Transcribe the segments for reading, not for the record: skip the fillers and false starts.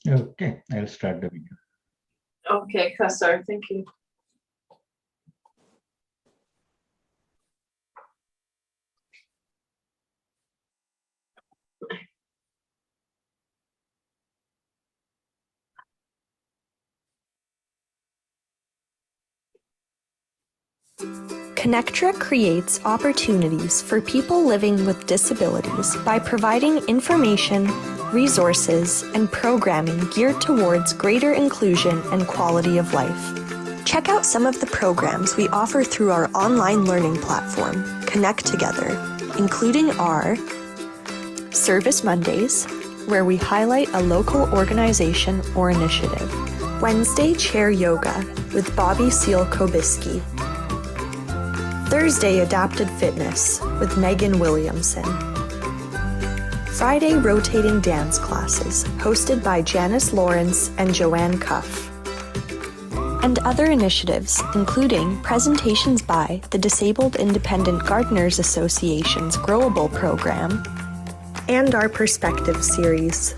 Okay, I'll start the video. Okay, Kassar, thank you. Connectra creates opportunities for people living with disabilities by providing information, resources, and programming geared towards greater inclusion and quality of life. Check out some of the programs we offer through our online learning platform, Connect Together, including our Service Mondays, where we highlight a local organization or initiative, Wednesday Chair Yoga with Bobbie Seale-Cobiskey, Thursday Adapted Fitness with Megan Williamson, Friday Rotating Dance Classes hosted by Janice Lawrence and Joanne Cuff, and other initiatives including presentations by the Disabled Independent Gardeners Association's Growable program and our Perspective series.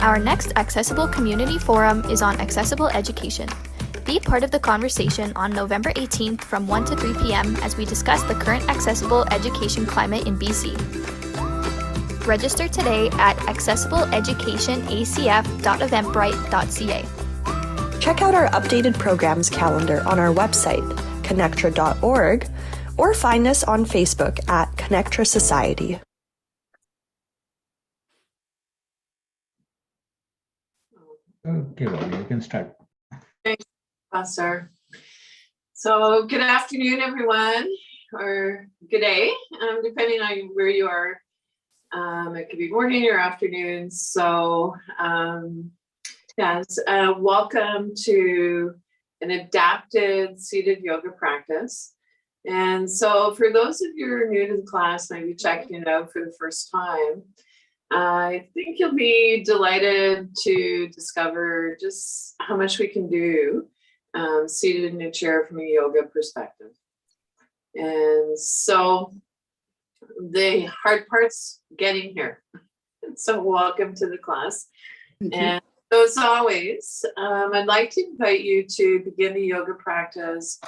Our next Accessible Community Forum is on accessible education. Be part of the conversation on November 18th from 1 to 3 p.m. as we discuss the current accessible education climate in BC. Register today at accessibleeducationacf.eventbrite.ca. Check out our updated programs calendar on our website, connectra.org, or find us on Facebook at Connectra Society. Okay, Bobbie, you can start. Thanks, Kassar. So good afternoon, everyone, or good day, depending on where you are. It could be morning or afternoon. So yes, welcome to an adapted seated yoga practice. And so for those of you who are new to the class, maybe checking it out for the first time, I think you'll be delighted to discover just how much we can do seated in a chair from a yoga perspective. And so the hard part's getting here. So welcome to the class. And so as always, I'd like to invite you to begin the yoga practice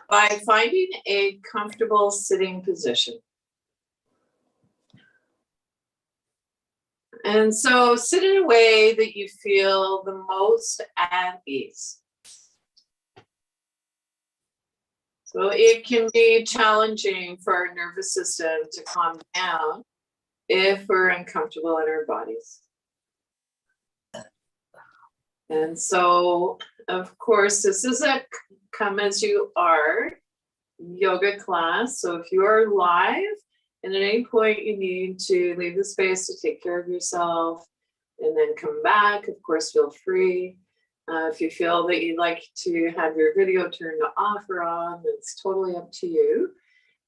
by finding a comfortable sitting position. And so sit in a way that you feel the most at ease. So it can be challenging for our nervous system to calm down if we're uncomfortable in our bodies. And so, of course, this is a come as you are yoga class. So if you are live, and at any point you need to leave the space to take care of yourself and then come back, of course, feel free. If you feel that you'd like to have your video turned off or on, it's totally up to you.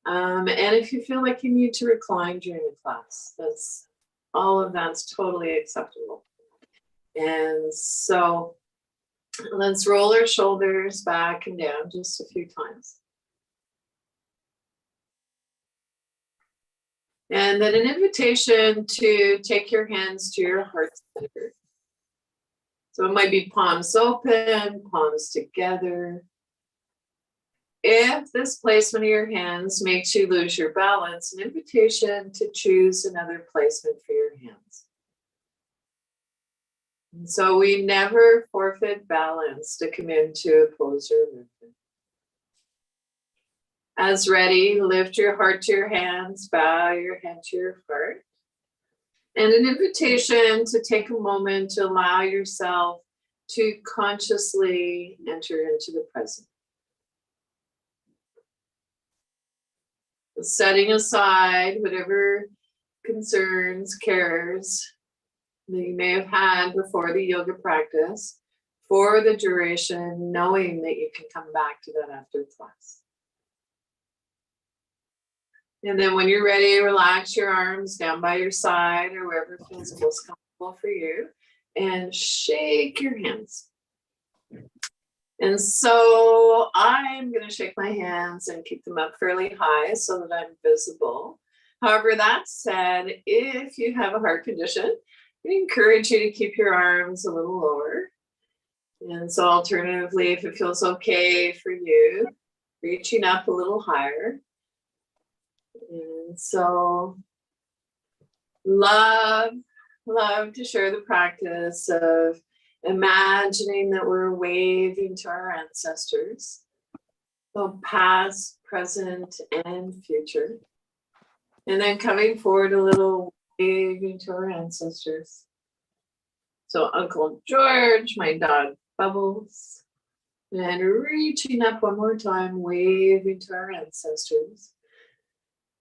And if you feel like you need to recline during the class, that's totally acceptable. And so let's roll our shoulders back and down just a few times. And then an invitation to take your hands to your heart center. So it might be palms open, palms together. If this placement of your hands makes you lose your balance, an invitation to choose another placement for your hands. And so we never forfeit balance to come into a pose or movement. As ready, lift your heart to your hands, bow your head to your heart. And an invitation to take a moment to allow yourself to consciously enter into the present. Setting aside whatever concerns, cares that you may have had before the yoga practice for the duration, knowing that you can come back to that after class. And then when you're ready, relax your arms down by your side or wherever feels most comfortable for you, and shake your hands. And so I'm going to shake my hands and keep them up fairly high so that I'm visible. However, that said, if you have a heart condition I encourage you to keep your arms a little lower. And so alternatively, if it feels okay for you, reaching up a little higher. And so love to share the practice of imagining that we're waving to our ancestors. So past, present, and future. And then coming forward a little, waving to our ancestors. So Uncle George, my dog Bubbles, and reaching up one more time, waving to our ancestors.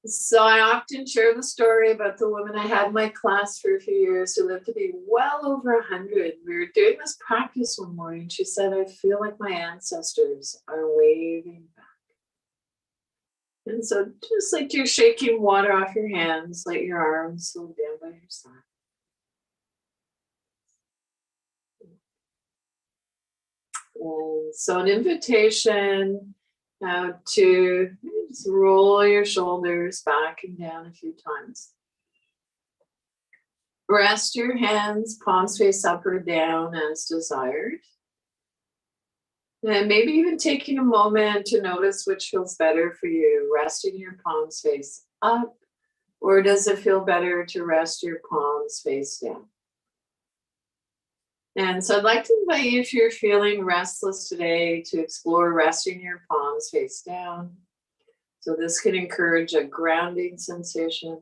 So I often share the story about the woman I had in my class for a few years who lived to be well over 100. We were doing this practice one morning. She said, I feel like my ancestors are waving back. And so just like you're shaking water off your hands, let your arms slow down by your side. And so an invitation now to just roll your shoulders back and down a few times. Rest your hands, palms face up or down as desired. And maybe even taking a moment to notice which feels better for you, resting your palms face up, or does it feel better to rest your palms face down? And so I'd like to invite you, if you're feeling restless today, to explore resting your palms face down. So this can encourage a grounding sensation.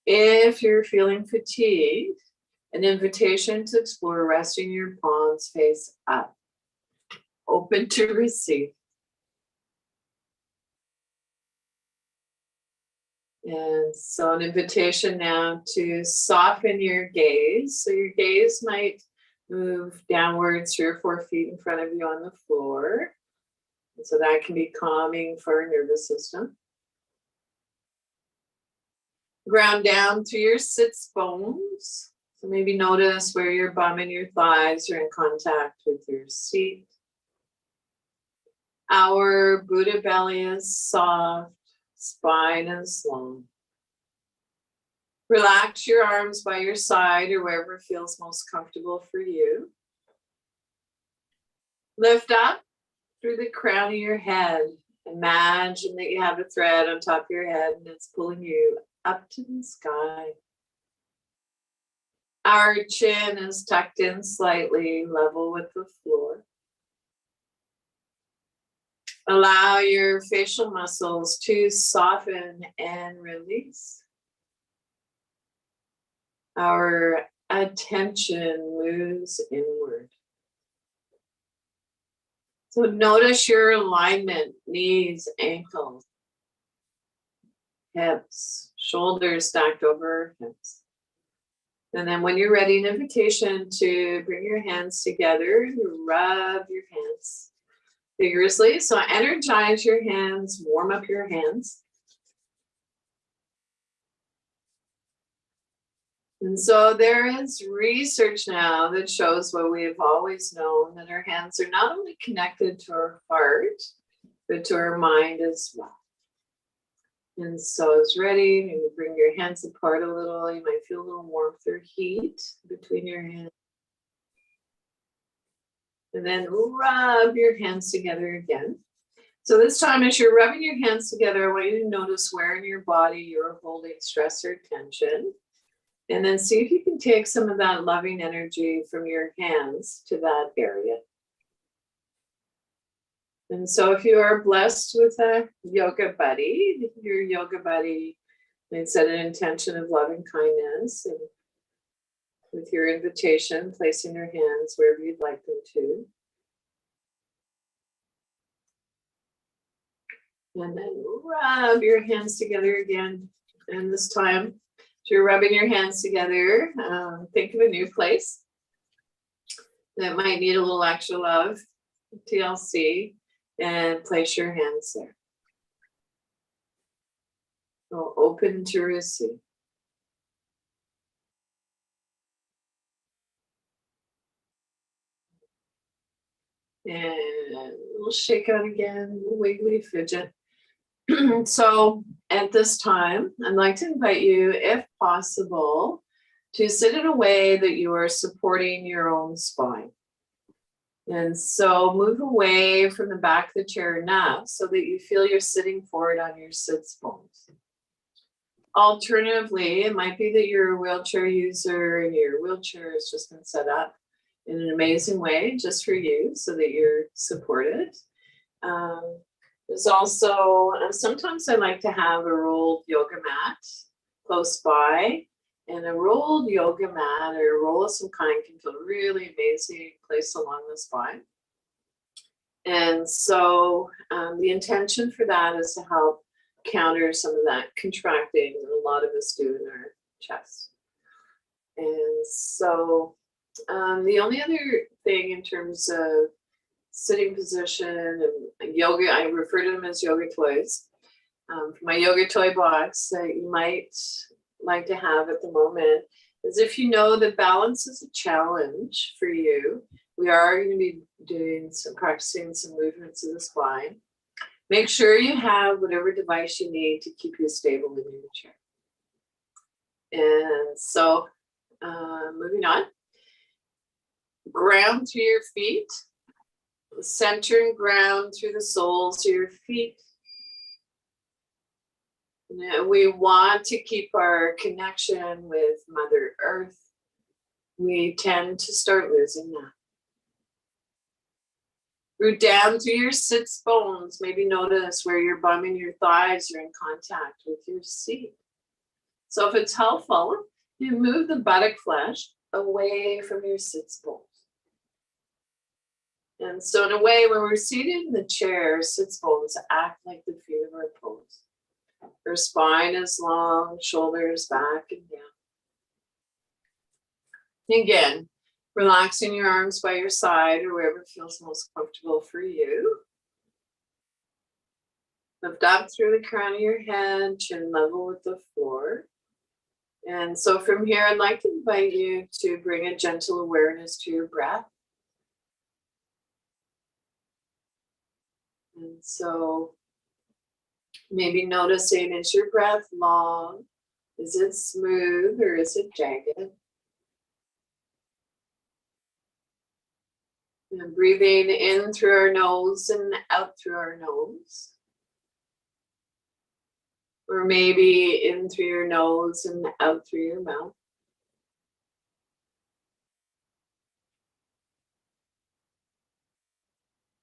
If you're feeling fatigued, an invitation to explore resting your palms face up, open to receive. And so an invitation now to soften your gaze. So your gaze might move downwards 3 or 4 feet in front of you on the floor. And so that can be calming for our nervous system. Ground down through your sits bones. So maybe notice where your bum and your thighs are in contact with your seat. Our Buddha belly is soft. Spine is long. Relax your arms by your side or wherever feels most comfortable for you. Lift up through the crown of your head. Imagine that you have a thread on top of your head and it's pulling you up to the sky. Our chin is tucked in slightly, level with the floor. Allow your facial muscles to soften and release. Our attention moves inward. So notice your alignment, knees, ankles, hips, shoulders stacked over hips. And then when you're ready, an invitation to bring your hands together, you rub your hands vigorously. So energize your hands, warm up your hands. And so there is research now that shows what we have always known, that our hands are not only connected to our heart, but to our mind as well. And so as ready, you bring your hands apart a little. You might feel a little warmth or heat between your hands. And then rub your hands together again. So this time, as you're rubbing your hands together, I want you to notice where in your body you're holding stress or tension. And then see if you can take some of that loving energy from your hands to that area. And so if you are blessed with a yoga buddy, your yoga buddy may set an intention of loving kindness, and with your invitation, placing your hands wherever you'd like them to. And then rub your hands together again. And this time, as you're rubbing your hands together, think of a new place that might need a little extra love, TLC, and place your hands there. So open to receive. And we'll shake out again, wiggly fidget. So at this time, I'd like to invite you, if possible, to sit in a way that you are supporting your own spine. And so move away from the back of the chair enough so that you feel you're sitting forward on your sits bones. Alternatively, it might be that you're a wheelchair user and your wheelchair has just been set up in an amazing way just for you so that you're supported. There's also, sometimes I like to have a rolled yoga mat close by, and a rolled yoga mat or a roll of some kind can feel really amazing placed along the spine. And so the intention for that is to help counter some of that contracting that a lot of us do in our chest. And so the only other thing in terms of sitting position and yoga, I refer to them as yoga toys. For my yoga toy box that you might like to have at the moment is if you know that balance is a challenge for you, we are going to be doing practicing some movements of the spine. Make sure you have whatever device you need to keep you stable in your chair. And so moving on, ground through your feet, center and ground through the soles of your feet. We want to keep our connection with Mother Earth. We tend to start losing that. Root down through your sits bones. Maybe notice where your bum and your thighs are in contact with your seat. So if it's helpful, you move the buttock flesh away from your sits bones. And so in a way, when we're seated in the chair, sits bones act like the feet of our toes. Her spine is long, shoulders back and down. Again, relaxing your arms by your side or wherever feels most comfortable for you. Lift up through the crown of your head, chin level with the floor. And so from here, I'd like to invite you to bring a gentle awareness to your breath. And so maybe noticing, is your breath long? Is it smooth or is it jagged? And breathing in through our nose and out through our nose. Or maybe in through your nose and out through your mouth.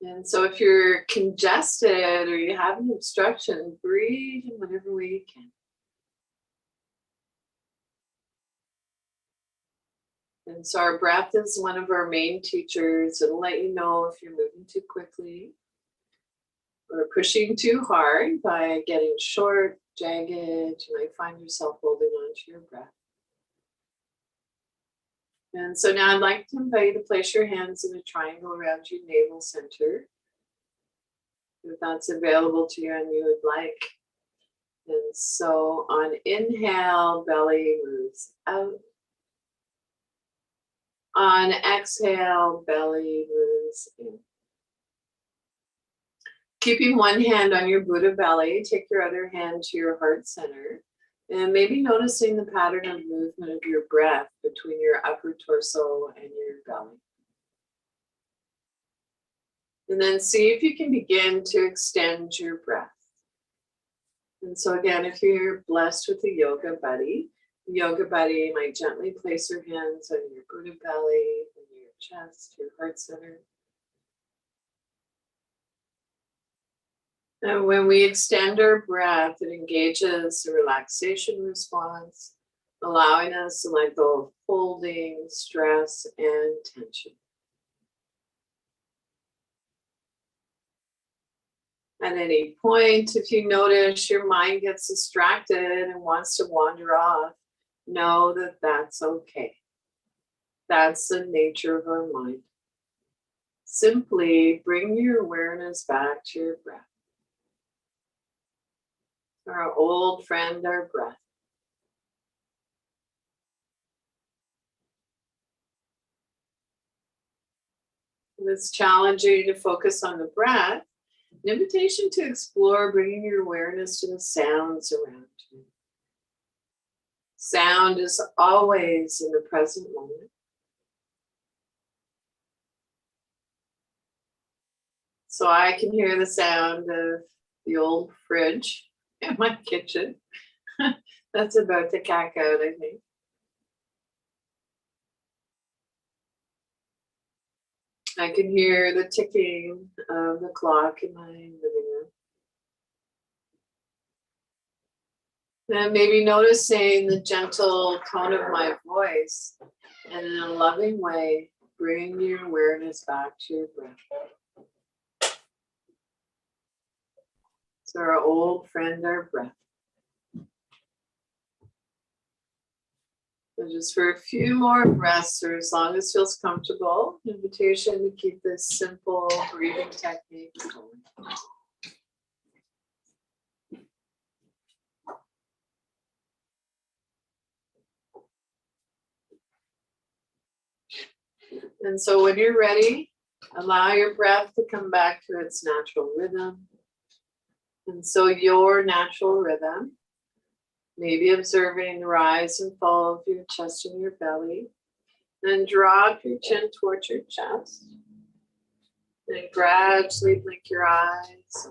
And so if you're congested or you have an obstruction, breathe in whatever way you can. And so our breath is one of our main teachers. It'll let you know if you're moving too quickly or pushing too hard by getting short, jagged. You might find yourself holding on to your breath. And so now I'd like to invite you to place your hands in a triangle around your navel center, if that's available to you and you would like. And so on inhale, belly moves out. On exhale, belly moves in. Keeping one hand on your Buddha belly, take your other hand to your heart center. And maybe noticing the pattern of movement of your breath between your upper torso and your belly. And then see if you can begin to extend your breath. And so again, if you're blessed with a yoga buddy might gently place her hands on your Buddha belly, and your chest, your heart center. And when we extend our breath, it engages the relaxation response, allowing us to let go of holding, stress, and tension. At any point, if you notice your mind gets distracted and wants to wander off, know that that's okay. That's the nature of our mind. Simply bring your awareness back to your breath. Our old friend, our breath. If it's challenging to focus on the breath, an invitation to explore bringing your awareness to the sounds around you. Sound is always in the present moment. So I can hear the sound of the old fridge in my kitchen. That's about to cack out, I think. I can hear the ticking of the clock in my living room. And maybe noticing the gentle tone of my voice, and in a loving way, bring your awareness back to your breath. So our old friend, our breath. So just for a few more breaths, or as long as feels comfortable, invitation to keep this simple breathing technique going. And so when you're ready, allow your breath to come back to its natural rhythm. And so your natural rhythm, maybe observing the rise and fall of your chest and your belly. Then drop your chin towards your chest. And gradually blink your eyes.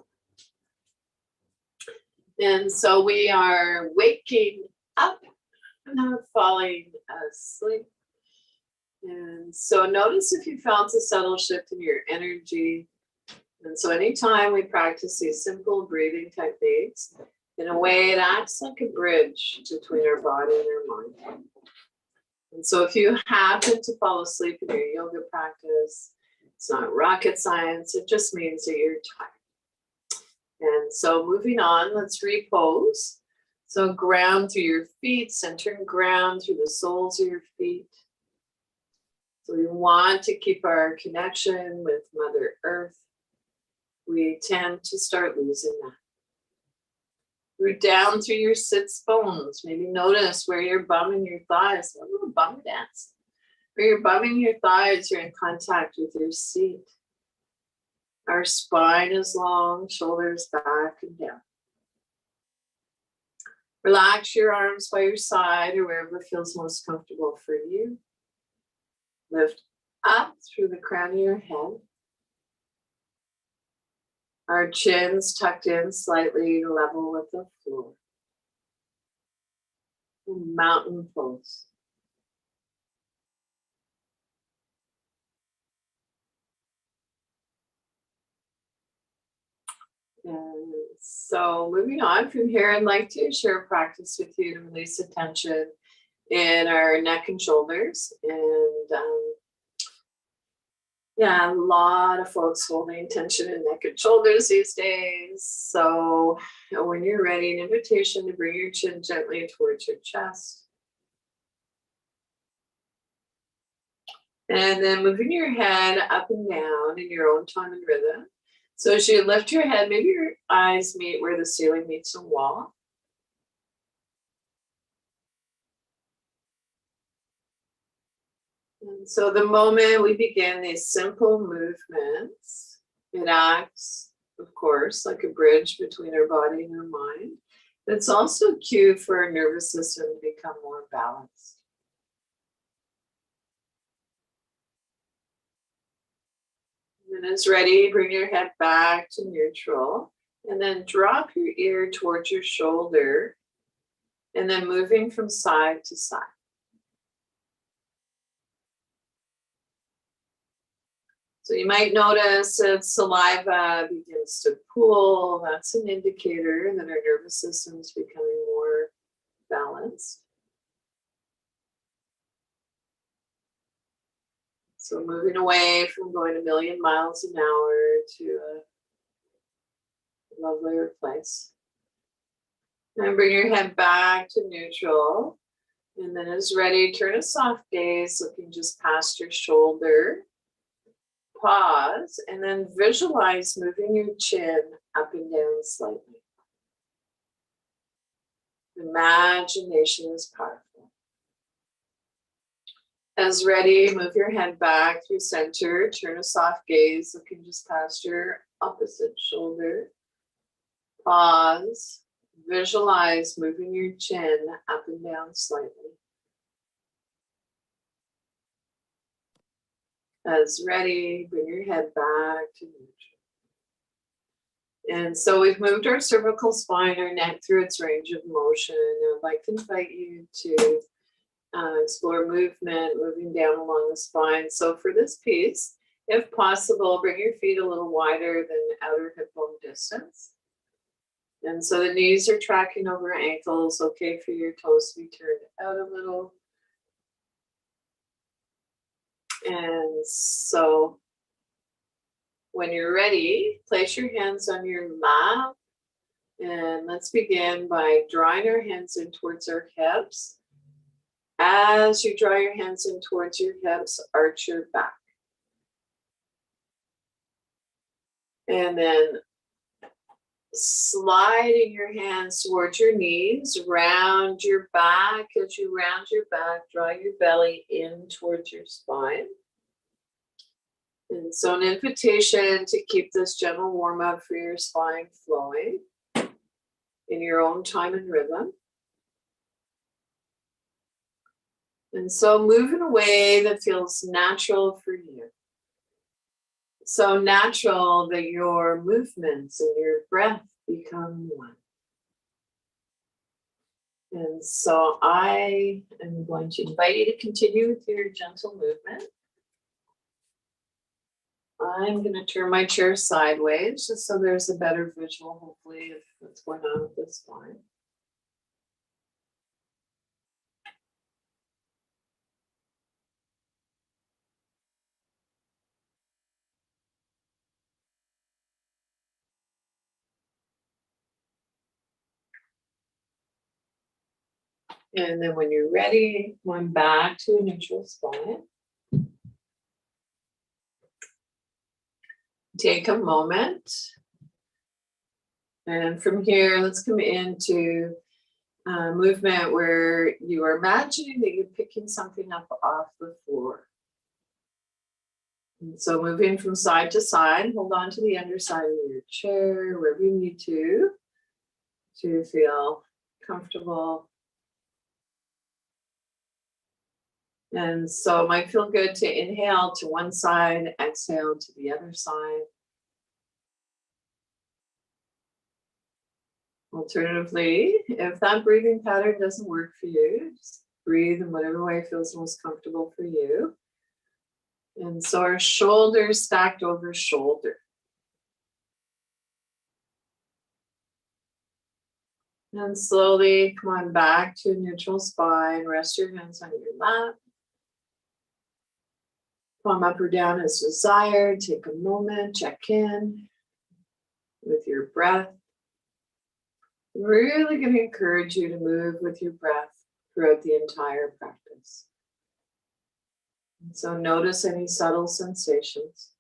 And so we are waking up, not falling asleep. And so notice if you felt a subtle shift in your energy. And so anytime we practice these simple breathing techniques, in a way it acts like a bridge between our body and our mind. And so if you happen to fall asleep in your yoga practice, it's not rocket science, it just means that you're tired. And so moving on, let's repose. So ground through your feet, center and ground through the soles of your feet. So we want to keep our connection with Mother Earth. We tend to start losing that. Root down through your sits bones. Maybe notice where your bum and your thighs, a little bum dance. Where your bum and your thighs are in contact with your seat. Our spine is long, shoulders back and down. Relax your arms by your side or wherever feels most comfortable for you. Lift up through the crown of your head. Our chins tucked in slightly level with the floor. Mountain pose. And so moving on from here, I'd like to share a practice with you to release the tension in our neck and shoulders. And yeah, a lot of folks holding tension in neck and shoulders these days. So when you're ready, an invitation to bring your chin gently towards your chest. And then moving your head up and down in your own time and rhythm. So as you lift your head, maybe your eyes meet where the ceiling meets the wall. And so the moment we begin these simple movements, it acts, of course, like a bridge between our body and our mind. It's also a cue for our nervous system to become more balanced. And then as ready, bring your head back to neutral and then drop your ear towards your shoulder and then moving from side to side. So you might notice if saliva begins to pool, that's an indicator that our nervous system is becoming more balanced. So moving away from going a million miles an hour to a lovelier place. And bring your head back to neutral. And then as ready, turn a soft gaze, looking just past your shoulder. Pause, and then visualize moving your chin up and down slightly. Imagination is powerful. As ready, move your head back through center, turn a soft gaze, looking just past your opposite shoulder. Pause, visualize moving your chin up and down slightly. As ready, bring your head back to neutral. And so we've moved our cervical spine, our neck through its range of motion. I'd like to invite you to explore movement, moving down along the spine. So for this piece, if possible, bring your feet a little wider than outer hip bone distance. And so the knees are tracking over ankles. Okay for your toes to be turned out a little. And so when you're ready, place your hands on your lap. And let's begin by drawing our hands in towards our hips. As you draw your hands in towards your hips, arch your back. And then sliding your hands towards your knees, round your back. As you round your back, draw your belly in towards your spine. And so an invitation to keep this gentle warm up for your spine flowing in your own time and rhythm. And so move in a way that feels natural for you. So natural that your movements and your breath become one. And so I am going to invite you to continue with your gentle movement. I'm going to turn my chair sideways just so there's a better visual, hopefully, of what's going on with the spine. And then when you're ready, going back to a neutral spine. Take a moment. And from here, let's come into movement where you are imagining that you're picking something up off the floor. And so moving from side to side, hold on to the underside of your chair, wherever you need to feel comfortable. And so it might feel good to inhale to one side, exhale to the other side. Alternatively, if that breathing pattern doesn't work for you, just breathe in whatever way feels most comfortable for you. And so our shoulders stacked over shoulder. And slowly come on back to a neutral spine. Rest your hands on your lap. Palm up or down as desired. Take a moment, check in with your breath. We're really going to encourage you to move with your breath throughout the entire practice. And so notice any subtle sensations.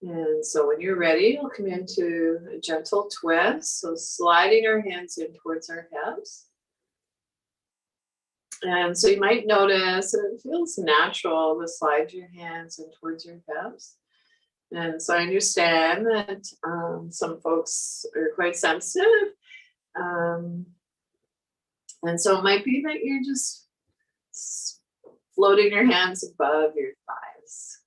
And so when you're ready, we'll come into a gentle twist. So sliding our hands in towards our hips. And so you might notice that it feels natural to slide your hands in towards your hips. And so I understand that some folks are quite sensitive. And so it might be that you're just floating your hands above your thighs.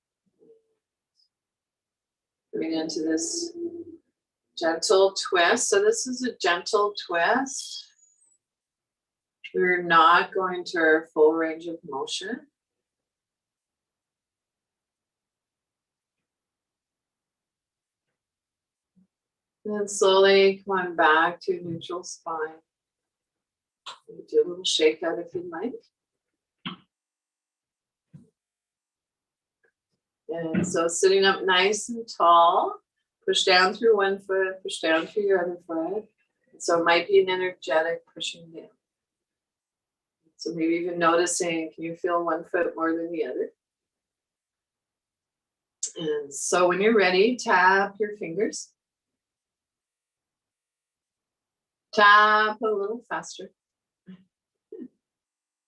Coming into this gentle twist. So this is a gentle twist. We're not going to our full range of motion. And then slowly come on back to a neutral spine. Do a little shake out if you'd like. And so sitting up nice and tall, push down through one foot, push down through your other foot. And so it might be an energetic pushing down. So maybe even noticing, can you feel one foot more than the other? And so when you're ready, tap your fingers. Tap a little faster.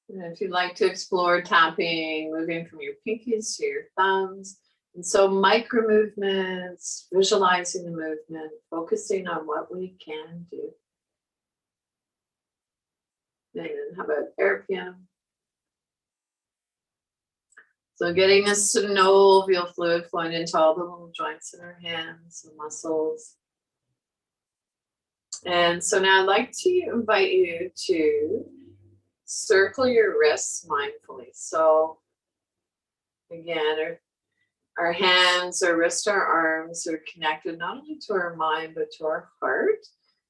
And if you'd like to explore tapping, moving from your pinkies to your thumbs, And so micro movements, visualizing the movement, focusing on what we can do. And then how about air piano? So getting the synovial fluid flowing into all the little joints in our hands and muscles. And so now I'd like to invite you to circle your wrists mindfully. So again, our hands, our wrists, our arms are connected not only to our mind, but to our heart.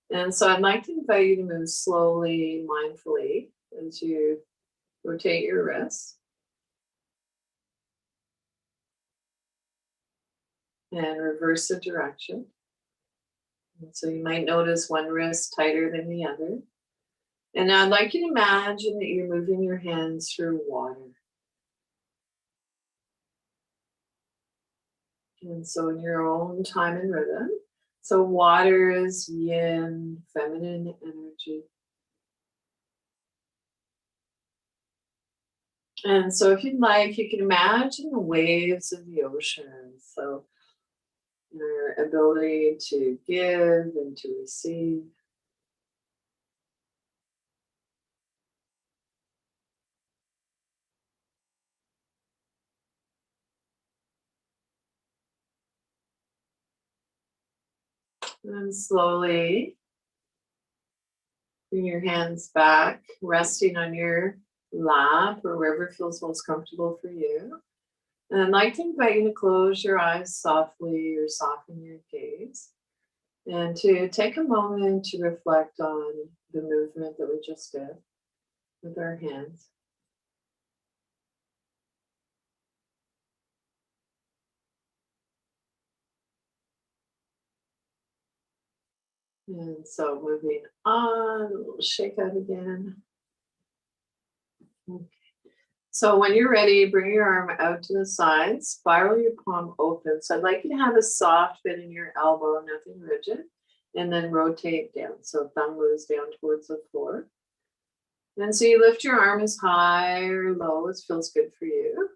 And so I'd like to invite you to move slowly, mindfully, as you rotate your wrists. And reverse the direction. And so you might notice one wrist tighter than the other. And now I'd like you to imagine that you're moving your hands through water. And so in your own time and rhythm. So water is yin, feminine energy. And so if you'd like, you can imagine the waves of the ocean. So your ability to give and to receive. And slowly bring your hands back, resting on your lap or wherever feels most comfortable for you. And I'd like to invite you to close your eyes softly or soften your gaze and to take a moment to reflect on the movement that we just did with our hands. And so moving on, a little shake out again. Okay. So when you're ready, bring your arm out to the side, spiral your palm open. So I'd like you to have a soft fit in your elbow, nothing rigid, and then rotate down. So thumb moves down towards the floor. And so you lift your arm as high or low as feels good for you.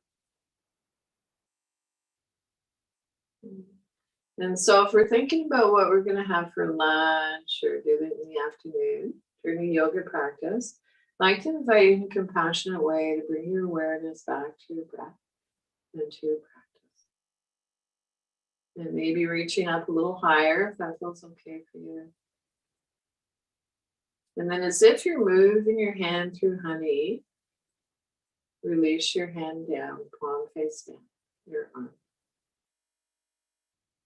And so if we're thinking about what we're going to have for lunch or do it in the afternoon during a yoga practice, I'd like to invite you in a compassionate way to bring your awareness back to your breath and to your practice. And maybe reaching up a little higher if that feels okay for you. And then as if you're moving your hand through honey, release your hand down, palm face down, your arm.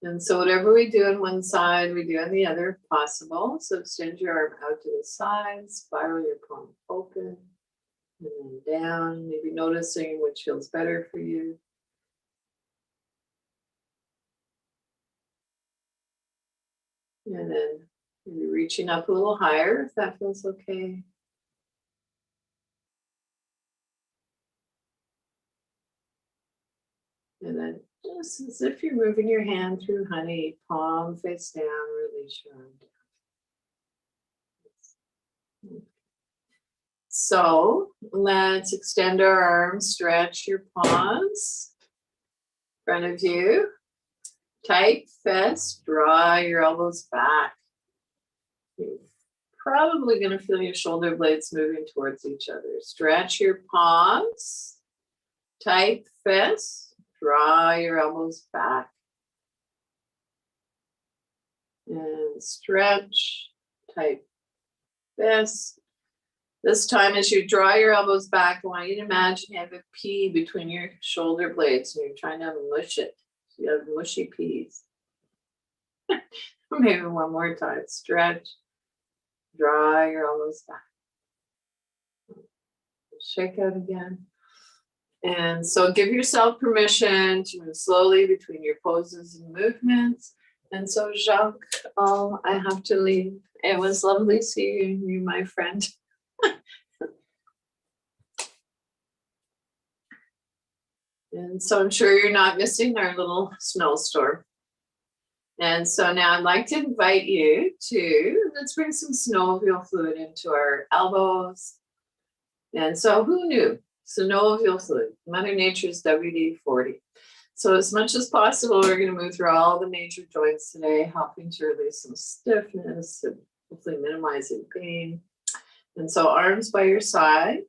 And so whatever we do on one side, we do on the other if possible. So extend your arm out to the side, spiral your palm open, and then down, maybe noticing which feels better for you. And then maybe reaching up a little higher if that feels okay. And then just as if you're moving your hand through honey, palm face down, release your arm down. So let's extend our arms, stretch your palms in front of you. Tight fist, draw your elbows back. You're probably going to feel your shoulder blades moving towards each other. Stretch your palms, tight fist. Draw your elbows back and stretch, tight fist. This time as you draw your elbows back, I want you to imagine you have a pea between your shoulder blades and you're trying to mush it. So you have mushy peas. Maybe one more time. Stretch, draw your elbows back. Shake out again. And so give yourself permission to move slowly between your poses and movements. And so Jacques, I have to leave. It was lovely seeing you, my friend. And so I'm sure you're not missing our little snowstorm. And so now I'd like to invite you to, let's bring some synovial fluid into our elbows. And so who knew? Synovial fluid, Mother Nature's WD-40. So as much as possible, we're going to move through all the major joints today, helping to release some stiffness and hopefully minimizing pain. And so arms by your side,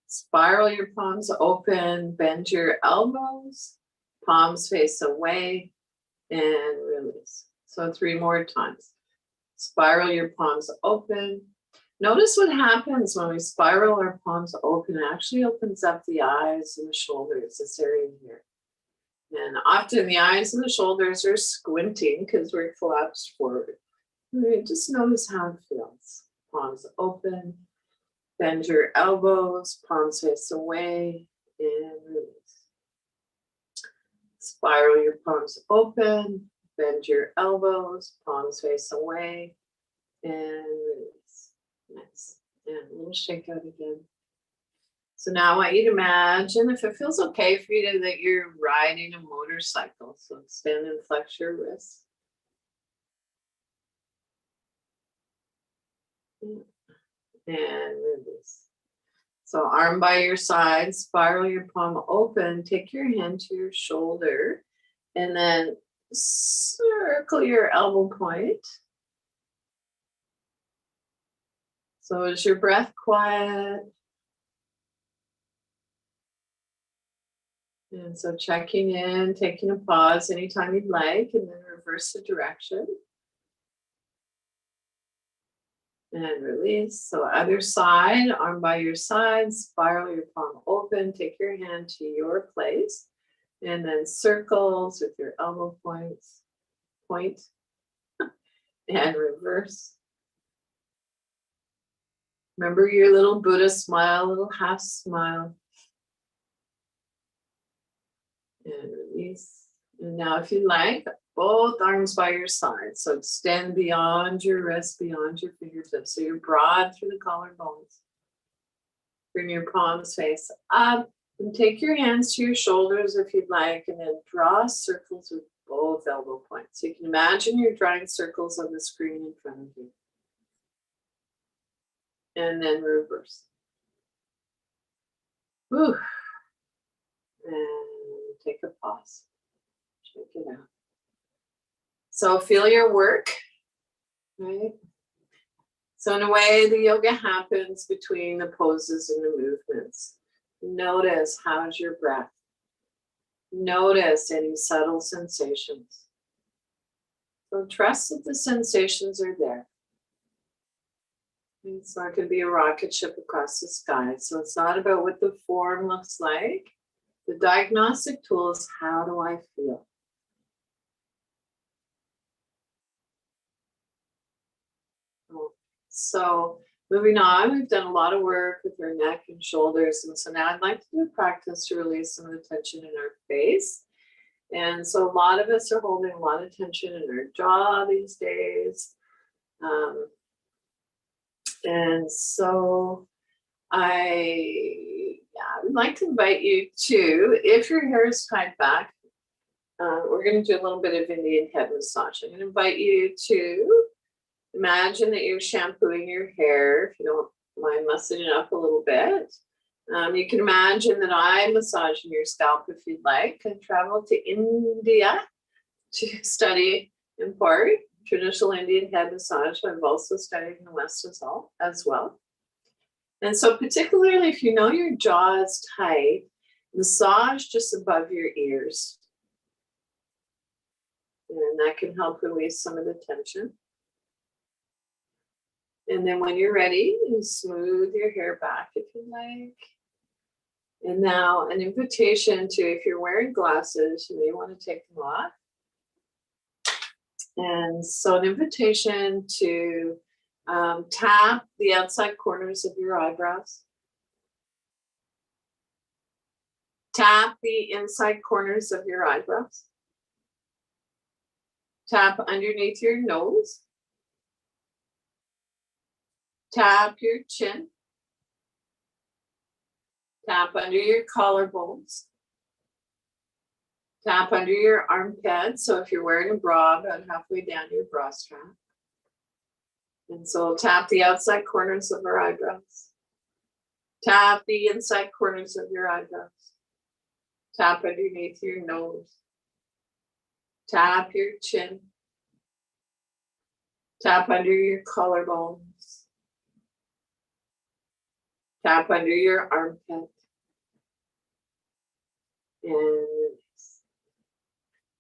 spiral your palms open, bend your elbows, palms face away, and release. So 3 more times. Spiral your palms open. Notice what happens when we spiral our palms open. It actually opens up the eyes and the shoulders, this area here. And often the eyes and the shoulders are squinting because we're collapsed forward. Right, just notice how it feels. Palms open, bend your elbows, palms face away, and release. Spiral your palms open, bend your elbows, palms face away, and release. Nice. And a little shake out again. So now I want you to imagine, if it feels okay for you, that you're riding a motorcycle. So extend and flex your wrists. And release. So arm by your side, spiral your palm open, take your hand to your shoulder, and then circle your elbow point. So is your breath quiet? And so checking in, taking a pause anytime you'd like, and then reverse the direction. And release. So other side, arm by your side, spiral your palm open, take your hand to your place, and then circles with your elbow point, and reverse. Remember your little Buddha smile, little half smile. And release. And now if you like, both arms by your side. So extend beyond your wrist, beyond your fingertips. So you're broad through the collarbones. Bring your palms face up and take your hands to your shoulders if you'd like, and then draw circles with both elbow points. So you can imagine you're drawing circles on the screen in front of you. And then reverse. Whew. And take a pause. Check it out. So feel your work, right? So in a way, the yoga happens between the poses and the movements. Notice how's your breath. Notice any subtle sensations. So trust that the sensations are there. It's not going to be a rocket ship across the sky. So it's not about what the form looks like. The diagnostic tool is, how do I feel? So moving on, we've done a lot of work with our neck and shoulders. And so now I'd like to do a practice to release some of the tension in our face. And so a lot of us are holding a lot of tension in our jaw these days. And so I would like to invite you to, if your hair is tied back, we're going to do a little bit of Indian head massage. I'm going to invite you to imagine that you're shampooing your hair, if you don't mind mussing it up a little bit. You can imagine that I'm massaging your scalp if you'd like. I traveled to India to study in PARC, traditional Indian head massage. I've also studied in the West as well. And so particularly if you know your jaw is tight, massage just above your ears. And that can help release some of the tension. And then when you're ready, you smooth your hair back if you like. And now an invitation to, if you're wearing glasses, you may want to take them off. And so an invitation to tap the outside corners of your eyebrows. Tap the inside corners of your eyebrows. Tap underneath your nose. Tap your chin. Tap under your collarbones. Tap under your armpit. So if you're wearing a bra, about halfway down your bra strap. And so tap the outside corners of our eyebrows. Tap the inside corners of your eyebrows. Tap underneath your nose. Tap your chin. Tap under your collarbones. Tap under your armpit.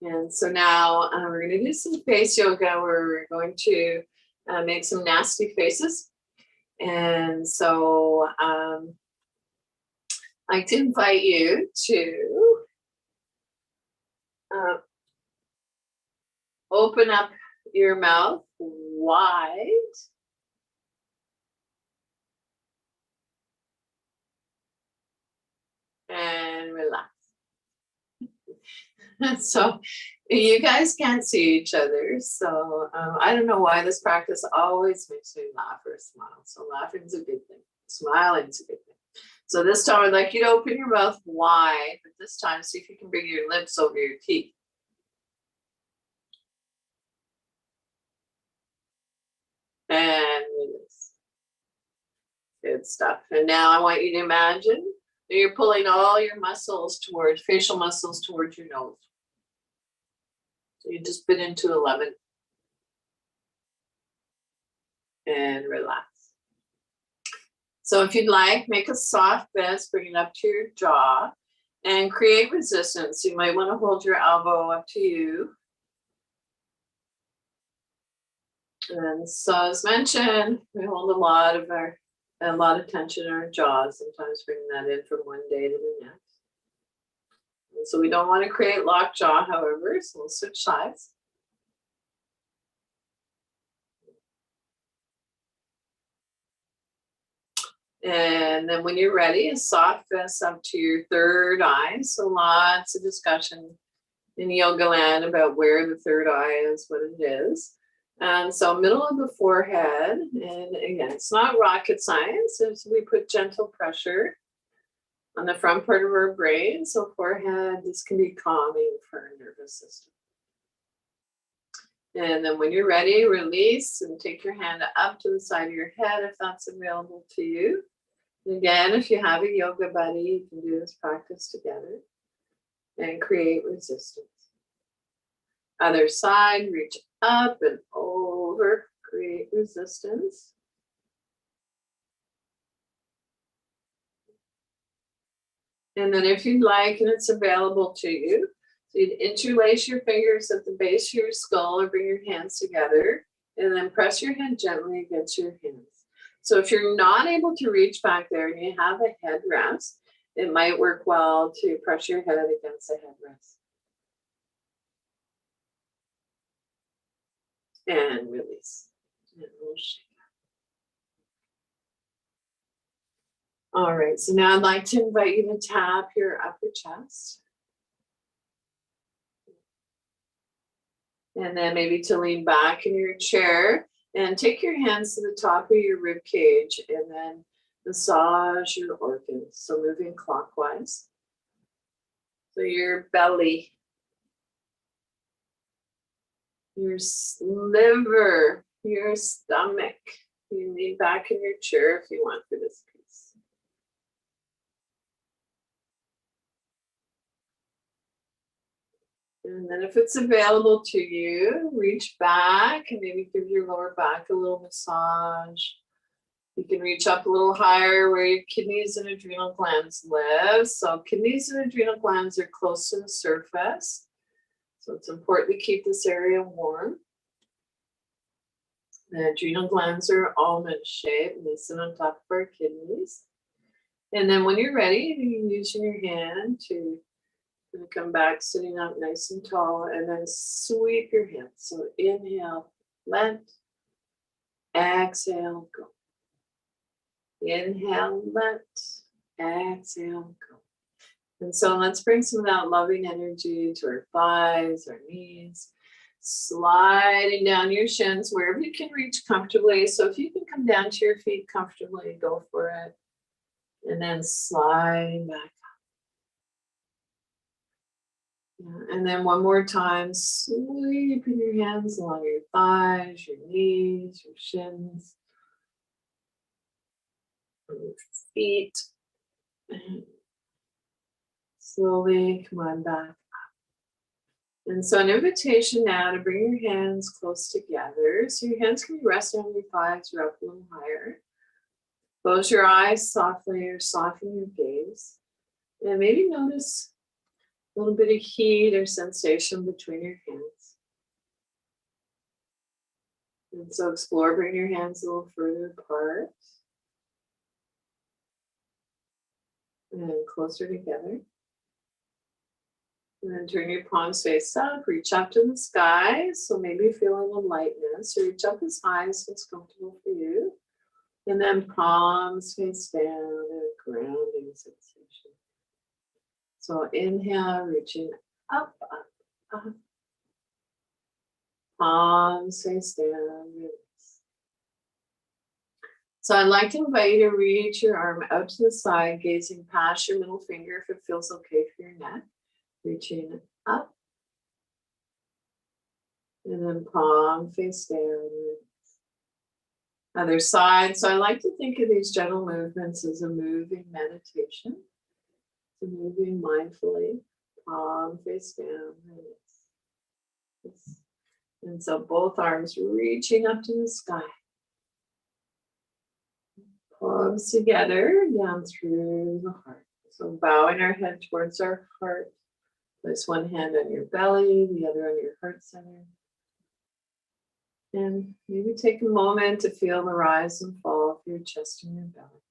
And so now we're going to do some face yoga where we're going to make some nasty faces. And so I'd like to invite you to open up your mouth wide. And relax. So you guys can't see each other. So I don't know why this practice always makes me laugh or smile. So laughing's a good thing. Smiling's a good thing. So this time I'd like you to open your mouth wide, but this time see if you can bring your lips over your teeth. And release. Good stuff. And now I want you to imagine that you're pulling all your muscles towards, facial muscles towards your nose. So you just put into 11. And relax. So if you'd like, make a soft fist, bring it up to your jaw and create resistance. You might want to hold your elbow up to you. And so as mentioned, we hold a lot of tension in our jaws, sometimes bringing that in from one day to the next. And so we don't want to create locked jaw, however, so we'll switch sides. And then when you're ready, a soft fist up to your third eye. So lots of discussion in yoga land about where the third eye is, what it is. And so middle of the forehead, and again, it's not rocket science, as we put gentle pressure on the front part of our brain. So forehead, this can be calming for our nervous system. And then when you're ready, release and take your hand up to the side of your head if that's available to you. And again, if you have a yoga buddy, you can do this practice together and create resistance. Other side, reach up and over, create resistance. And then if you'd like, and it's available to you, so you'd interlace your fingers at the base of your skull or bring your hands together and then press your head gently against your hands. So if you're not able to reach back there and you have a headrest, it might work well to press your head against the headrest. And release. And we'll shake. All right, so now I'd like to invite you to tap your upper chest. And then maybe to lean back in your chair and take your hands to the top of your rib cage and then massage your organs. So moving clockwise. So your belly, your liver, your stomach. You lean back in your chair if you want for this piece. And then if it's available to you, reach back and maybe give your lower back a little massage. You can reach up a little higher where your kidneys and adrenal glands live. So kidneys and adrenal glands are close to the surface. So it's important to keep this area warm. The adrenal glands are almond shaped and they sit on top of our kidneys. And then when you're ready, you can use your hand to come back sitting up nice and tall and then sweep your hands. So inhale, let, exhale, go. Inhale, let, exhale, go. And so let's bring some of that loving energy to our thighs, our knees, sliding down your shins wherever you can reach comfortably. So if you can come down to your feet comfortably, go for it. And then sliding back up. Yeah. And then one more time, sweeping your hands along your thighs, your knees, your shins, your feet. Slowly come on back up. And so an invitation now to bring your hands close together. So your hands can be resting on your thighs or up a little higher. Close your eyes softly or soften your gaze. And maybe notice a little bit of heat or sensation between your hands. And so explore, bring your hands a little further apart. And closer together. And then turn your palms face up, reach up to the sky. So maybe feeling a lightness, or reach up as high as it's comfortable for you. And then palms face down, a grounding sensation. So inhale, reaching up, up, up. Palms face down, release. So I'd like to invite you to reach your arm out to the side, gazing past your middle finger if it feels okay for your neck. Reaching up. And then palm face down. Other side. So I like to think of these gentle movements as a moving meditation. So moving mindfully. Palm face down. Release. And so both arms reaching up to the sky. Palms together down through the heart. So bowing our head towards our heart. Place one hand on your belly, the other on your heart center. And maybe take a moment to feel the rise and fall of your chest and your belly.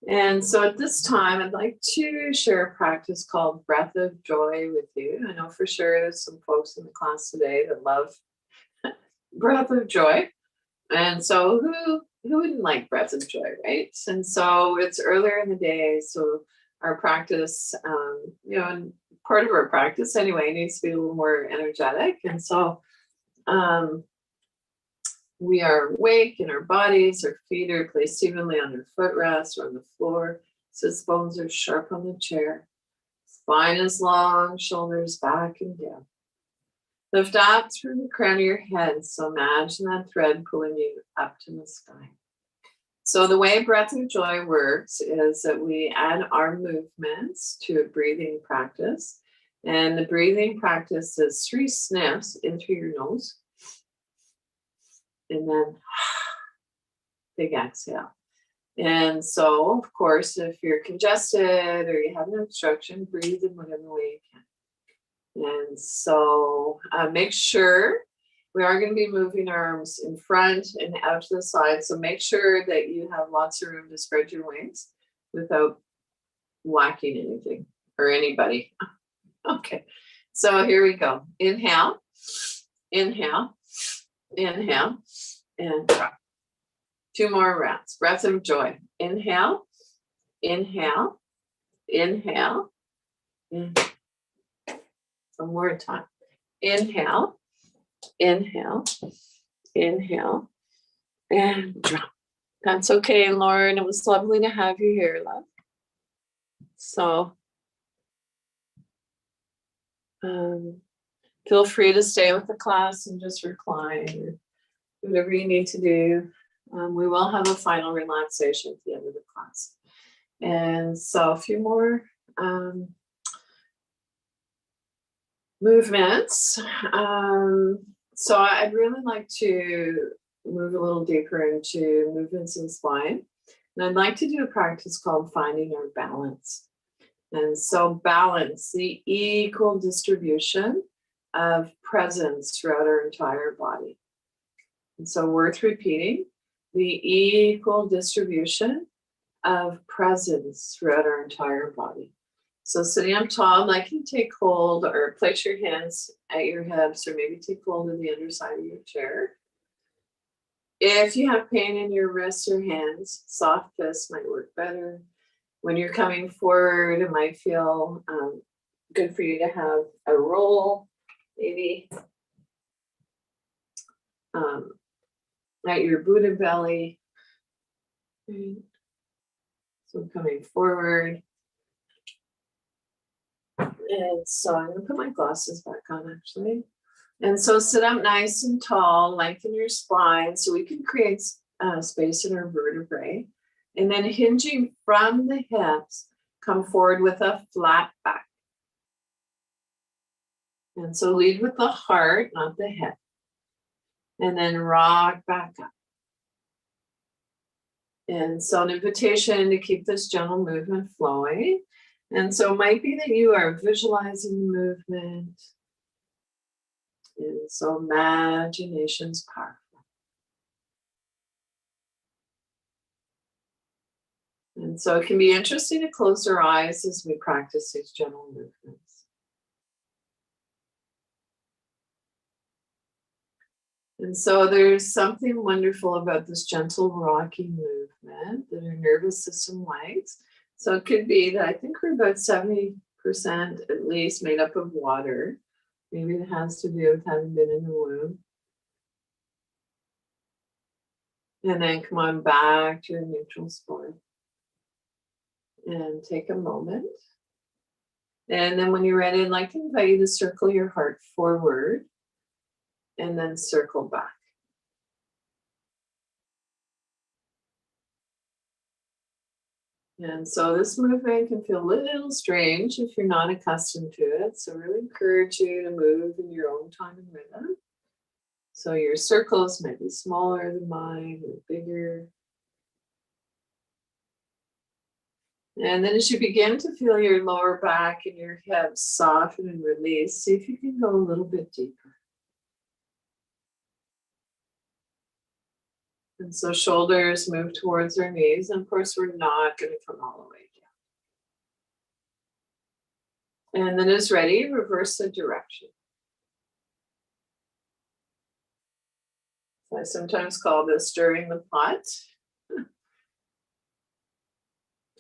And so at this time, I'd like to share a practice called Breath of Joy with you. I know for sure there's some folks in the class today that love Breath of Joy. And so who wouldn't like Breath of Joy, right? And so it's earlier in the day, so our practice, and part of our practice anyway needs to be a little more energetic. And so we are awake in our bodies, our feet are placed evenly on our footrest or on the floor. Sits bones are sharp on the chair. Spine is long, shoulders back and down. Lift up through the crown of your head. So imagine that thread pulling you up to the sky. So the way Breath of Joy works is that we add our movements to a breathing practice. And the breathing practice is 3 sniffs in through your nose. And then big exhale. And so, of course, if you're congested or you have an obstruction, breathe in whatever way you can. And so make sure we are going to be moving arms in front and out to the side. So make sure that you have lots of room to spread your wings without whacking anything or anybody. Okay, so here we go. Inhale, inhale, inhale, and drop. 2 more rounds. Breath of Joy. Inhale, inhale, inhale, and one more time. Inhale, inhale, inhale, and drop. That's okay, Lauren. It was lovely to have you here, love. So feel free to stay with the class and just recline or whatever you need to do. We will have a final relaxation at the end of the class. And so a few more movements. So I'd really like to move a little deeper into movements in spine. And I'd like to do a practice called Finding Our Balance. And so balance, the equal distribution of presence throughout our entire body. And so worth repeating, the equal distribution of presence throughout our entire body. So sitting up tall, I'd like you to take hold or place your hands at your hips or maybe take hold of the underside of your chair. If you have pain in your wrists or hands, soft fists might work better. When you're coming forward, it might feel good for you to have a roll, maybe at your Buddha belly. So coming forward. And so I'm going to put my glasses back on actually. And so sit up nice and tall, lengthen your spine so we can create space in our vertebrae. And then hinging from the hips, come forward with a flat back. And so lead with the heart, not the head. And then rock back up. And so an invitation to keep this gentle movement flowing. And so it might be that you are visualizing the movement. And so imagination's powerful. And so it can be interesting to close our eyes as we practice these gentle movements. And so there's something wonderful about this gentle rocking movement that our nervous system likes. So it could be that I think we're about 70% at least made up of water. Maybe it has to do with having been in the womb. And then come on back to your neutral spot. And take a moment. And then when you're ready, I'd like to invite you to circle your heart forward and then circle back. And so this movement can feel a little strange if you're not accustomed to it. So really encourage you to move in your own time and rhythm. So your circles might be smaller than mine or bigger. And then as you begin to feel your lower back and your hips soften and release, see if you can go a little bit deeper. And so shoulders move towards our knees. And of course, we're not going to come all the way down. And then as ready, reverse the direction. I sometimes call this stirring the pot.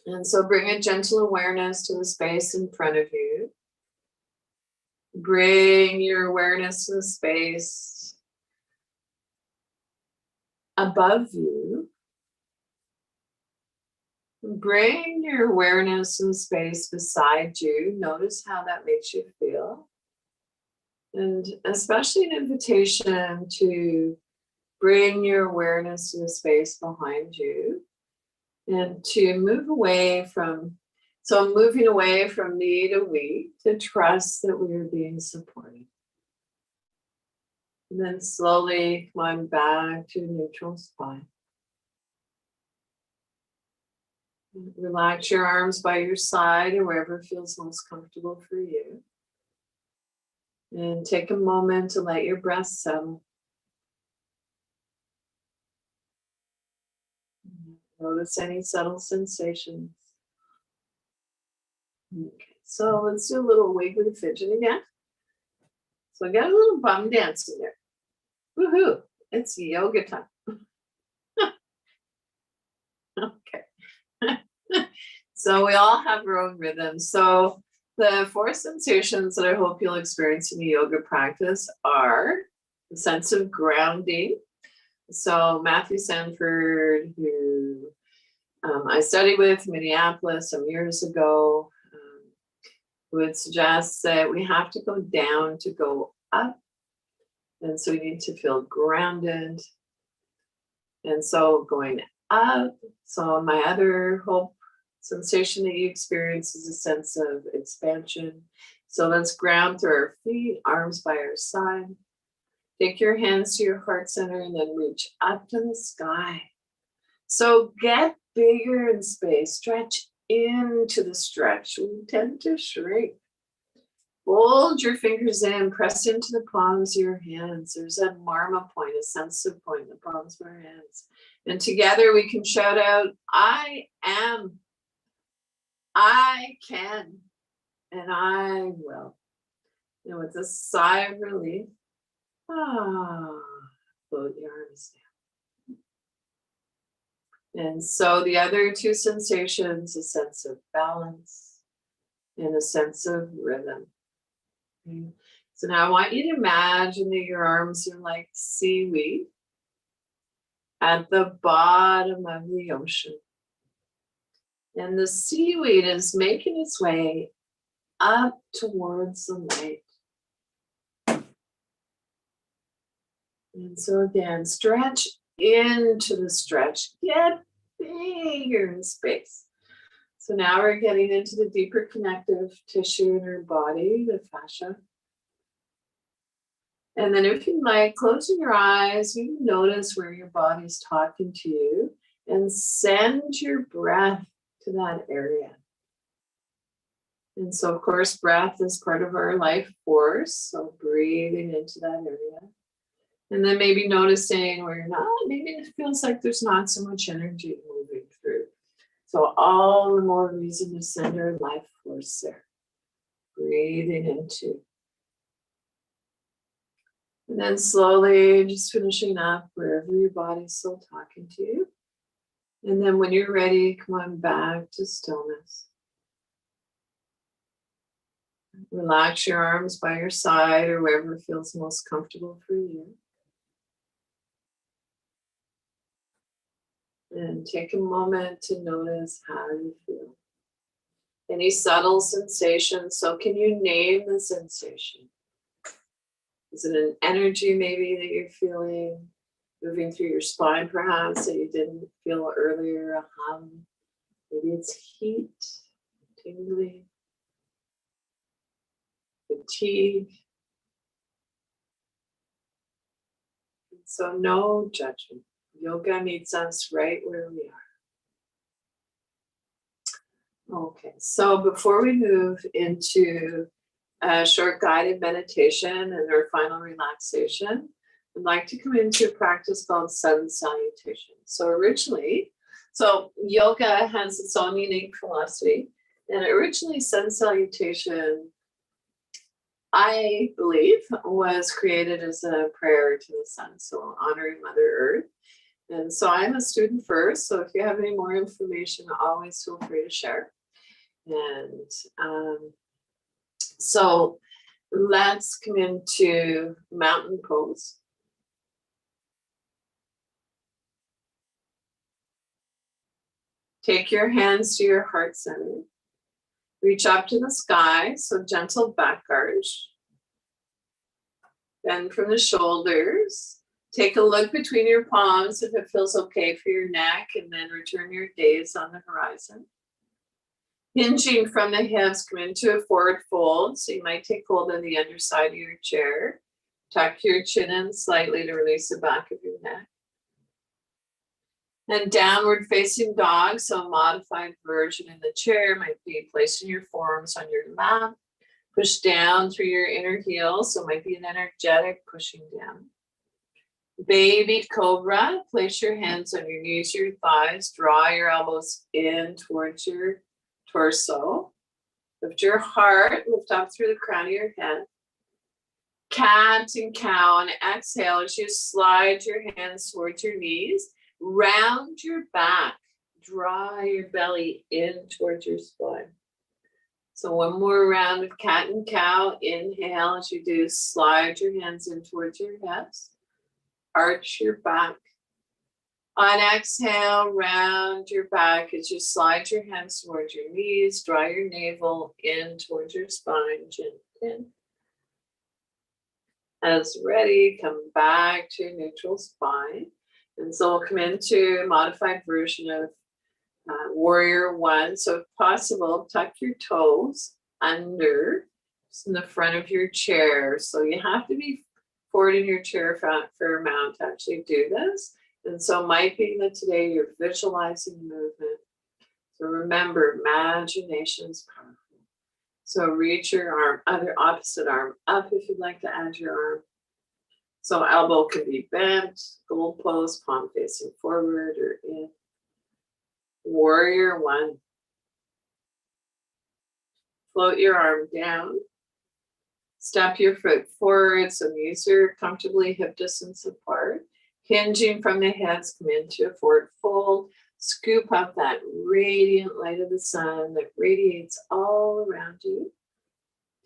And so bring a gentle awareness to the space in front of you. Bring your awareness to the space above you. Bring your awareness to the space beside you. Notice how that makes you feel. And especially an invitation to bring your awareness to the space behind you. And to move away from, so I'm moving away from me to we, to trust that we are being supported. And then slowly come on back to neutral spine. Relax your arms by your side or wherever feels most comfortable for you. And take a moment to let your breath settle. Notice any subtle sensations. Okay, so let's do a little wiggly fidget again. So I got a little bum dance in there. Woohoo! It's yoga time. Okay. So we all have our own rhythms. So the 4 sensations that I hope you'll experience in the yoga practice are the sense of grounding. So Matthew Sanford, who I studied with in Minneapolis some years ago, would suggest that we have to go down to go up. And so we need to feel grounded. And so going up, so my other hope sensation that you experience is a sense of expansion. So let's ground through our feet, arms by our side. Take your hands to your heart center and then reach up to the sky. So get bigger in space, stretch into the stretch. We tend to shrink. Fold your fingers in, press into the palms of your hands. There's a marma point, a sensitive point in the palms of our hands. And together we can shout out, I am, I can, and I will. And with a sigh of relief, float your arms down. And so the other 2 sensations, a sense of balance and a sense of rhythm. Okay. So now I want you to imagine that your arms are like seaweed at the bottom of the ocean. And the seaweed is making its way up towards the light. And so again, stretch into the stretch. Get bigger in space. So now we're getting into the deeper connective tissue in our body, the fascia. And then if you like, closing your eyes, you notice where your body's talking to you and send your breath to that area. And so, of course, breath is part of our life force. So breathing into that area. And then maybe noticing where you're not, maybe it feels like there's not so much energy moving through. So all the more reason to send our life force there. Breathing into. And then slowly just finishing up wherever your body's still talking to you. And then when you're ready, come on back to stillness. Relax your arms by your side or wherever feels most comfortable for you. And take a moment to notice how you feel. Any subtle sensations. So can you name the sensation? Is it an energy maybe that you're feeling moving through your spine perhaps that you didn't feel earlier? A hum. Maybe it's heat, tingling, fatigue. And so no judgment. Yoga meets us right where we are. Okay, so before we move into a short guided meditation and our final relaxation, I'd like to come into a practice called sun salutation. So yoga has its own unique philosophy. And originally sun salutation, I believe, was created as a prayer to the sun. So honoring Mother Earth. And so I'm a student first. So if you have any more information, always feel free to share. And so let's come into mountain pose. Take your hands to your heart center. Reach up to the sky, so gentle back arch. Bend from the shoulders. Take a look between your palms if it feels okay for your neck, and then return your gaze on the horizon. Hinging from the hips, come into a forward fold. So you might take hold of the underside of your chair. Tuck your chin in slightly to release the back of your neck. And downward facing dog, so a modified version in the chair might be placing your forearms on your lap. Push down through your inner heels, so it might be an energetic pushing down. Baby cobra, place your hands on your knees, your thighs, draw your elbows in towards your torso. Lift your heart, lift up through the crown of your head. Cat and cow, and exhale as you slide your hands towards your knees. Round your back, draw your belly in towards your spine. So one more round of cat and cow. Inhale as you do, slide your hands in towards your hips. Arch your back. On exhale, round your back as you slide your hands towards your knees, draw your navel in towards your spine, chin in. As ready, come back to neutral spine. And so we'll come into a modified version of Warrior One. So if possible, tuck your toes under, just in the front of your chair. So you have to be forward in your chair for a fair amount to actually do this. And so it might be that today you're visualizing movement. So remember, imagination is powerful. So reach your arm, other opposite arm up if you'd like to add your arm. So elbow can be bent, gold pose, palm facing forward or in. Warrior One. Float your arm down. Step your foot forward, so knees are comfortably hip distance apart. Hinging from the hips, come into a forward fold. Scoop up that radiant light of the sun that radiates all around you.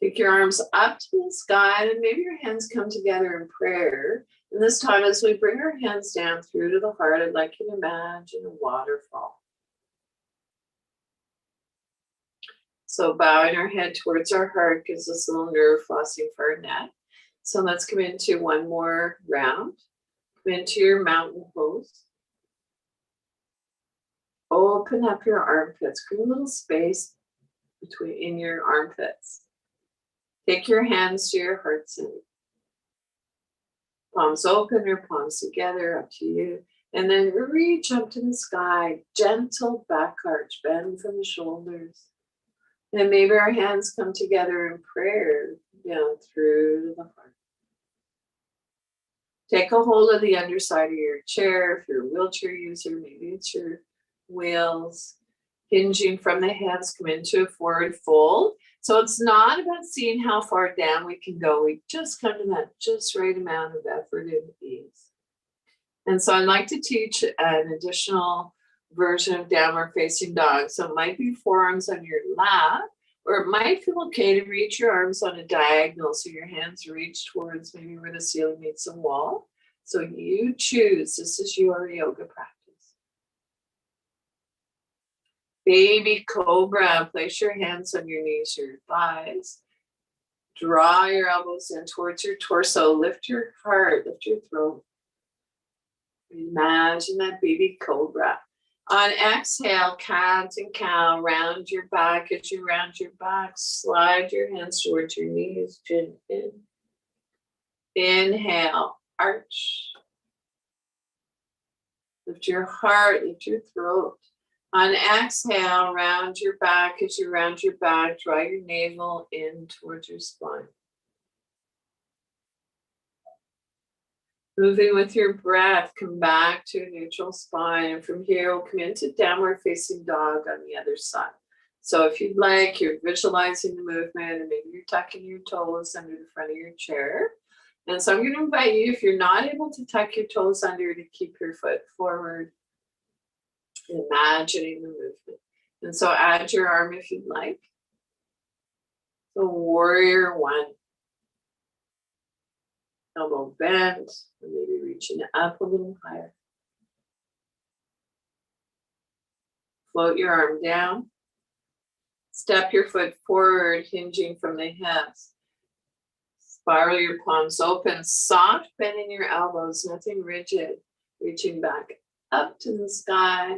Take your arms up to the sky, and maybe your hands come together in prayer. And this time, as we bring our hands down through to the heart, I'd like you to imagine a waterfall. So bowing our head towards our heart gives us a little nerve flossing for our neck. So let's come into one more round. Come into your mountain pose. open up your armpits, create a little space in your armpits. Take your hands to your heart center. Palms open or palms together, up to you. And then reach up to the sky, gentle back arch, bend from the shoulders. And maybe our hands come together in prayer down through to the heart. Take a hold of the underside of your chair. If you're a wheelchair user, maybe it's your wheels. Hinging from the hands, come into a forward fold. So it's not about seeing how far down we can go. We just come to that just right amount of effort and ease. And so I'd like to teach an additional version of downward facing dog. So it might be forearms on your lap, or it might feel okay to reach your arms on a diagonal. So your hands reach towards maybe where the ceiling meets the wall. So you choose, this is your yoga practice. Baby cobra, place your hands on your knees or your thighs. Draw your elbows in towards your torso. Lift your heart, lift your throat. Imagine that baby cobra. On exhale, cat and cow, round your back. As you round your back, slide your hands towards your knees, chin in. Inhale, arch. Lift your heart, lift your throat. On exhale, round your back. As you round your back, draw your navel in towards your spine. Moving with your breath, come back to a neutral spine. And from here, we'll come into downward facing dog on the other side. So if you'd like, you're visualizing the movement, and maybe you're tucking your toes under the front of your chair. And so I'm going to invite you, if you're not able to tuck your toes under, to keep your foot forward, imagining the movement. And so add your arm if you'd like. So warrior one. Elbow bent, and maybe reaching up a little higher. Float your arm down. Step your foot forward, hinging from the hips. Spiral your palms open, soft bending your elbows, nothing rigid. Reaching back up to the sky,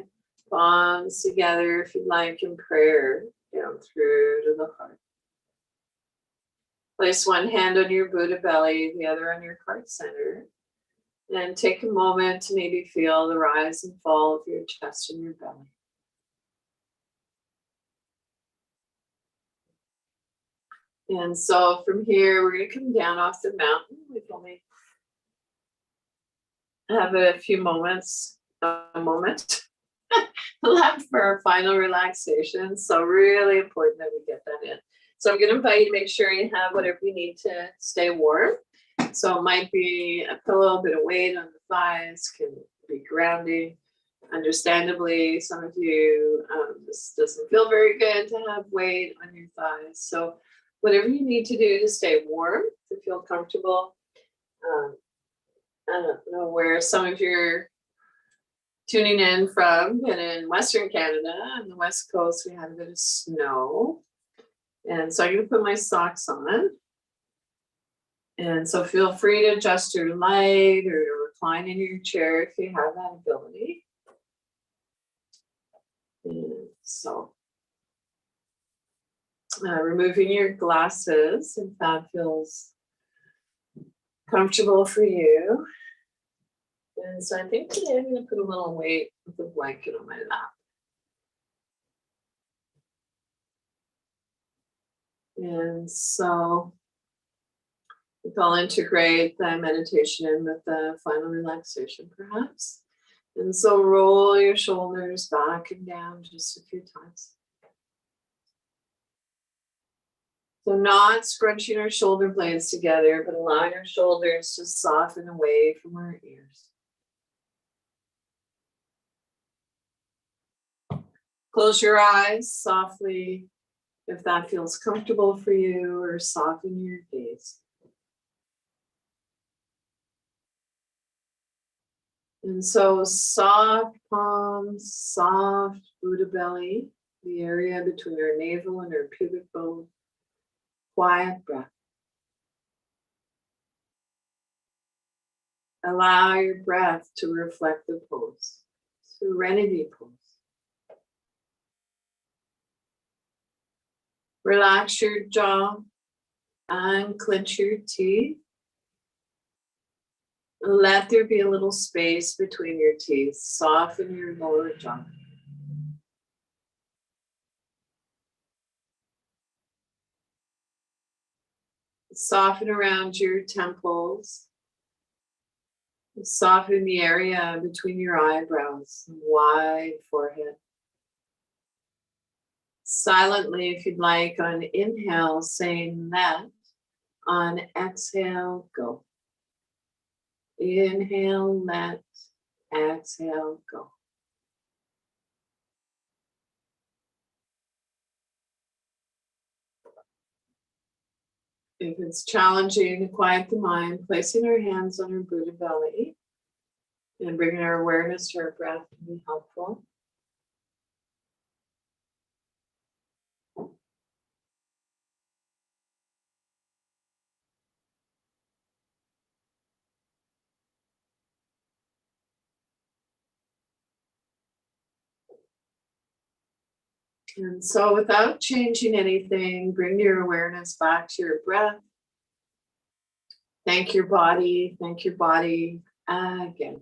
palms together if you'd like in prayer, down through to the heart. Place one hand on your Buddha belly, the other on your heart center. And take a moment to maybe feel the rise and fall of your chest and your belly. And so from here, we're going to come down off the mountain. We've only have a few moments, left for our final relaxation. So really important that we get that in. So I'm going to invite you to make sure you have whatever you need to stay warm. So it might be a pillow, a bit of weight on the thighs, can be grounding. Understandably, some of you, this doesn't feel very good to have weight on your thighs. So whatever you need to do to stay warm, to feel comfortable. I don't know where some of you are tuning in from, but in Western Canada, on the West Coast, we had a bit of snow. And so I'm going to put my socks on. And so feel free to adjust your light or to recline in your chair if you have that ability. And so removing your glasses if that feels comfortable for you. And so I think today I'm going to put a little weight with a blanket on my lap. And so I'll integrate the meditation in with the final relaxation, perhaps. And so roll your shoulders back and down just a few times. So not scrunching our shoulder blades together, but allowing our shoulders to soften away from our ears. Close your eyes softly if that feels comfortable for you, or soften your gaze. And so soft palms, soft Buddha belly, the area between our navel and our pubic bone. Quiet breath. Allow your breath to reflect the pose. Serenity pose. Relax your jaw, unclench your teeth. Let there be a little space between your teeth. Soften your lower jaw. Soften around your temples. Soften the area between your eyebrows, wide forehead. Silently, if you'd like, on inhale, say let. On exhale, go. Inhale, let. Exhale, go. If it's challenging to quiet the mind, placing our hands on our Buddha belly and bringing our awareness to our breath can be helpful. And so without changing anything, bring your awareness back to your breath. Thank your body again.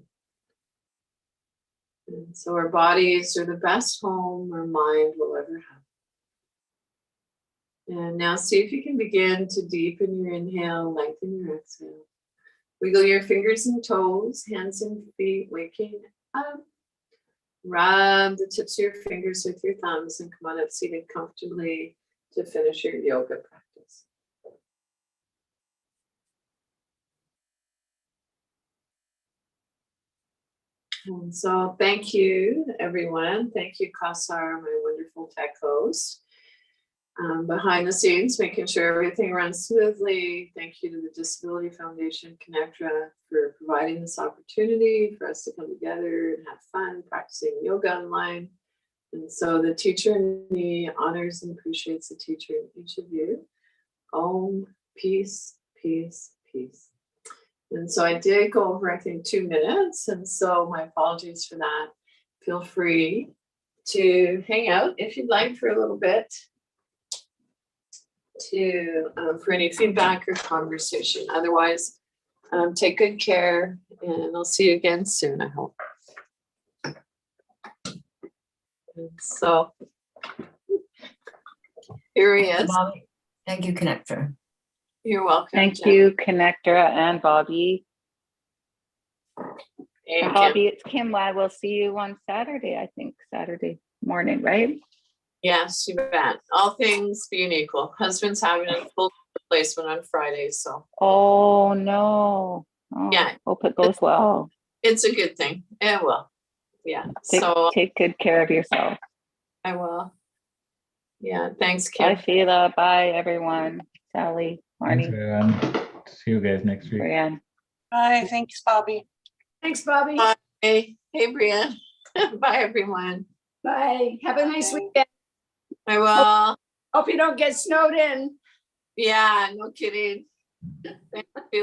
And so our bodies are the best home our mind will ever have. And now see if you can begin to deepen your inhale, lengthen your exhale. Wiggle your fingers and toes, hands and feet, waking up. Rub the tips of your fingers with your thumbs and come on up seated comfortably to finish your yoga practice. And so thank you, everyone. Thank you, Kasar, my wonderful tech host. Behind the scenes, making sure everything runs smoothly. Thank you to the Disability Foundation Connectra for providing this opportunity for us to come together and have fun practicing yoga online. And so the teacher in me honors and appreciates the teacher in each of you. Om, peace, peace, peace. And so I did go over, I think, 2 minutes. And so my apologies for that. Feel free to hang out if you'd like for a little bit for any feedback or conversation. Otherwise, take good care and I'll see you again soon, I hope. And so here he is. Bobbie. Thank you, Connector. You're welcome. Thank Jen. you, Connector and Bobbie. And Kim. Bobbie, it's Kim. I will see you on Saturday, I think, Saturday morning, right? Yes, you bet. All things being equal. Husband's having a full replacement on Friday, so Oh, no. Oh, Yeah. Hope it goes well. it's a good thing. It will. Yeah. Take, So take good care of yourself. I will. Yeah. Thanks, Bye, Kim. Sheila. Bye, everyone. Sally, Thanks, Marnie, everyone. See you guys next week. Brianne. Bye. Thanks, Bobbie. Thanks, Bobbie. Bye. Hey, Brianne. Bye, everyone. Bye. Have a nice weekend. I will. Hope you don't get snowed in. Yeah, no kidding. Thank you.